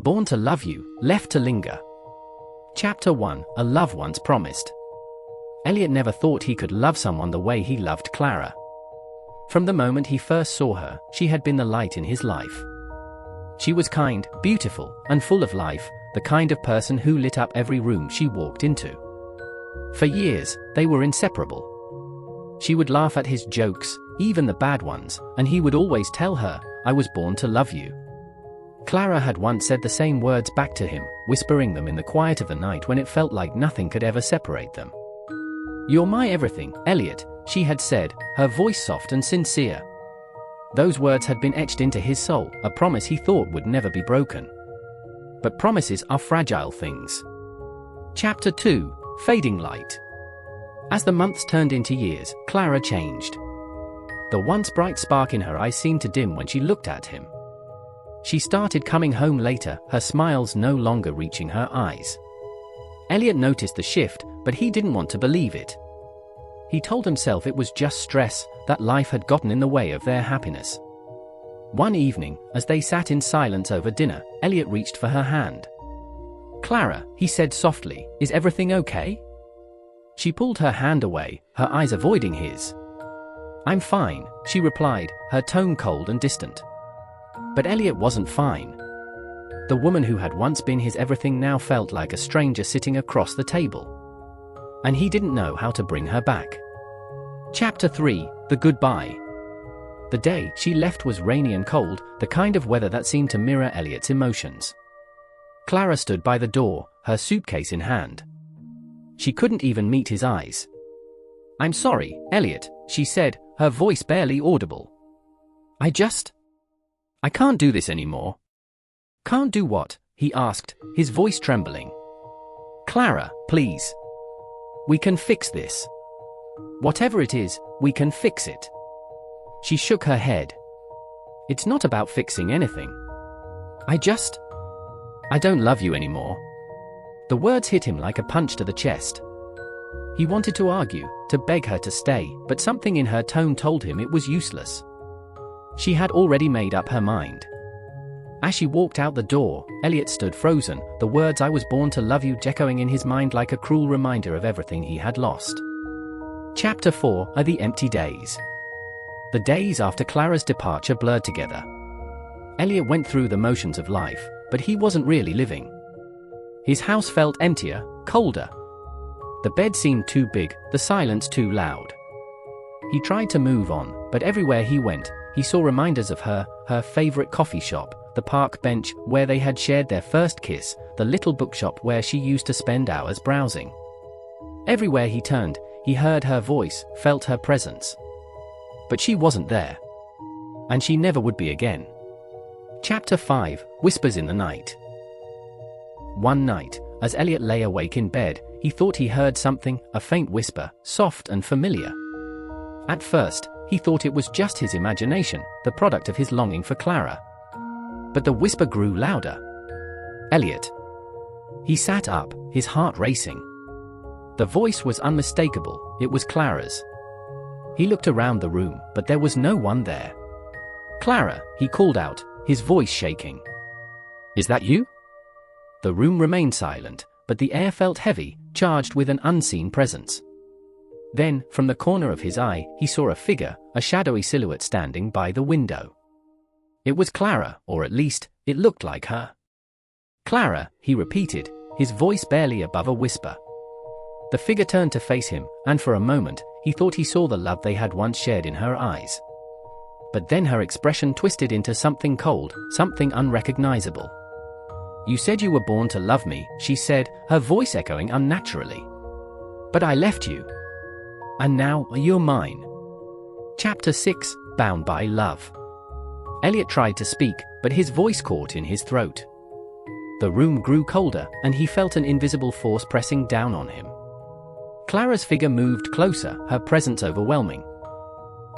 Born to Love You, Left to Linger. Chapter 1, A Love Once Promised. Elliot never thought he could love someone the way he loved Clara. From the moment he first saw her, she had been the light in his life. She was kind, beautiful, and full of life, the kind of person who lit up every room she walked into. For years, they were inseparable. She would laugh at his jokes, even the bad ones, and he would always tell her, "I was born to love you." Clara had once said the same words back to him, whispering them in the quiet of the night when it felt like nothing could ever separate them. "You're my everything, Elliot," she had said, her voice soft and sincere. Those words had been etched into his soul, a promise he thought would never be broken. But promises are fragile things. Chapter 2, Fading Light. As the months turned into years, Clara changed. The once bright spark in her eyes seemed to dim when she looked at him. She started coming home later, her smiles no longer reaching her eyes. Elliot noticed the shift, but he didn't want to believe it. He told himself it was just stress, that life had gotten in the way of their happiness. One evening, as they sat in silence over dinner, Elliot reached for her hand. "Clara," he said softly, "is everything okay?" She pulled her hand away, her eyes avoiding his. "I'm fine," she replied, her tone cold and distant. But Elliot wasn't fine. The woman who had once been his everything now felt like a stranger sitting across the table. And he didn't know how to bring her back. Chapter 3, The Goodbye. The day she left was rainy and cold, the kind of weather that seemed to mirror Elliot's emotions. Clara stood by the door, her suitcase in hand. She couldn't even meet his eyes. "I'm sorry, Elliot," she said, her voice barely audible. I can't do this anymore." "Can't do what?" he asked, his voice trembling. "Clara, please. We can fix this. Whatever it is, we can fix it." She shook her head. "It's not about fixing anything. I don't love you anymore." The words hit him like a punch to the chest. He wanted to argue, to beg her to stay, but something in her tone told him it was useless. She had already made up her mind. As she walked out the door, Elliot stood frozen, the words "I was born to love you" echoing in his mind like a cruel reminder of everything he had lost. Chapter 4, Are the Empty Days. The days after Clara's departure blurred together. Elliot went through the motions of life, but he wasn't really living. His house felt emptier, colder. The bed seemed too big, the silence too loud. He tried to move on, but everywhere he went, he saw reminders of her favorite coffee shop, the park bench where they had shared their first kiss, the little bookshop where she used to spend hours browsing. Everywhere he turned, he heard her voice, felt her presence. But she wasn't there. And she never would be again. Chapter 5, Whispers in the Night. One night, as Elliot lay awake in bed, he thought he heard something, a faint whisper, soft and familiar. At first, he thought it was just his imagination, the product of his longing for Clara. But the whisper grew louder. "Elliot." He sat up, his heart racing. The voice was unmistakable, it was Clara's. He looked around the room, but there was no one there. "Clara," he called out, his voice shaking. "Is that you?" The room remained silent, but the air felt heavy, charged with an unseen presence. Then, from the corner of his eye, he saw a figure, a shadowy silhouette standing by the window. It was Clara, or at least, it looked like her. "Clara," he repeated, his voice barely above a whisper. The figure turned to face him, and for a moment, he thought he saw the love they had once shared in her eyes. But then her expression twisted into something cold, something unrecognizable. "You said you were born to love me," she said, her voice echoing unnaturally. "But I left you. And now, you're mine." Chapter 6, Bound by Love. Elliot tried to speak, but his voice caught in his throat. The room grew colder, and he felt an invisible force pressing down on him. Clara's figure moved closer, her presence overwhelming.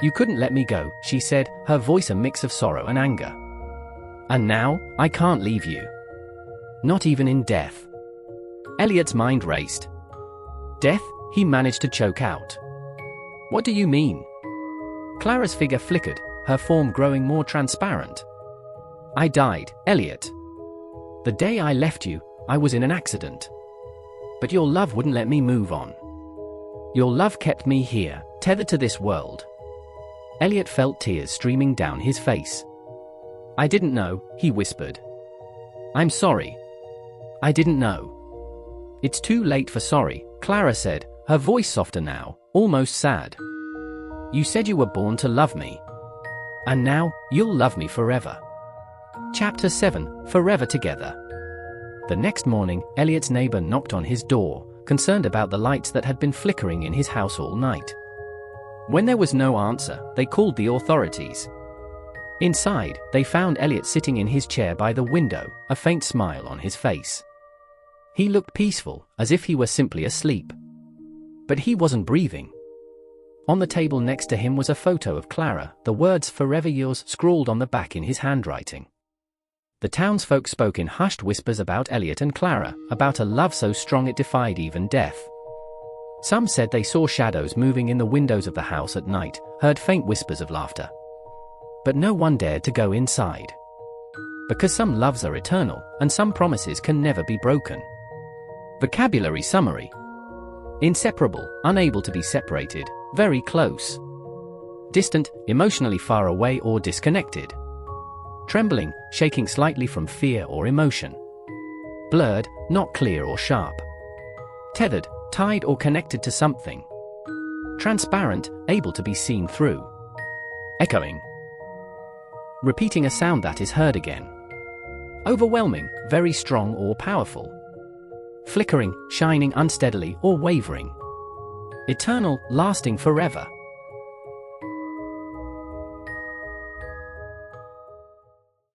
"You couldn't let me go," she said, her voice a mix of sorrow and anger. "And now, I can't leave you. Not even in death." Elliot's mind raced. "Death?" he managed to choke out. "What do you mean?" Clara's figure flickered, her form growing more transparent. "I died, Elliot." The day I left you, I was in an accident. But your love wouldn't let me move on. Your love kept me here, tethered to this world. Elliot felt tears streaming down his face. I didn't know, he whispered. I'm sorry. I didn't know. It's too late for sorry, Clara said, her voice softer now, almost sad. You said you were born to love me. And now, you'll love me forever. Chapter 7, Forever Together. The next morning, Elliot's neighbor knocked on his door, concerned about the lights that had been flickering in his house all night. When there was no answer, they called the authorities. Inside, they found Elliot sitting in his chair by the window, a faint smile on his face. He looked peaceful, as if he were simply asleep. But he wasn't breathing. On the table next to him was a photo of Clara, the words "Forever Yours" scrawled on the back in his handwriting. The townsfolk spoke in hushed whispers about Elliot and Clara, about a love so strong it defied even death. Some said they saw shadows moving in the windows of the house at night, heard faint whispers of laughter. But no one dared to go inside. Because some loves are eternal, and some promises can never be broken. Vocabulary summary. Inseparable, unable to be separated, very close. Distant, emotionally far away or disconnected. Trembling, shaking slightly from fear or emotion. Blurred, not clear or sharp. Tethered, tied or connected to something. Transparent, able to be seen through. Echoing. Repeating a sound that is heard again. Overwhelming, very strong or powerful. Flickering, shining unsteadily or wavering. Eternal, lasting forever.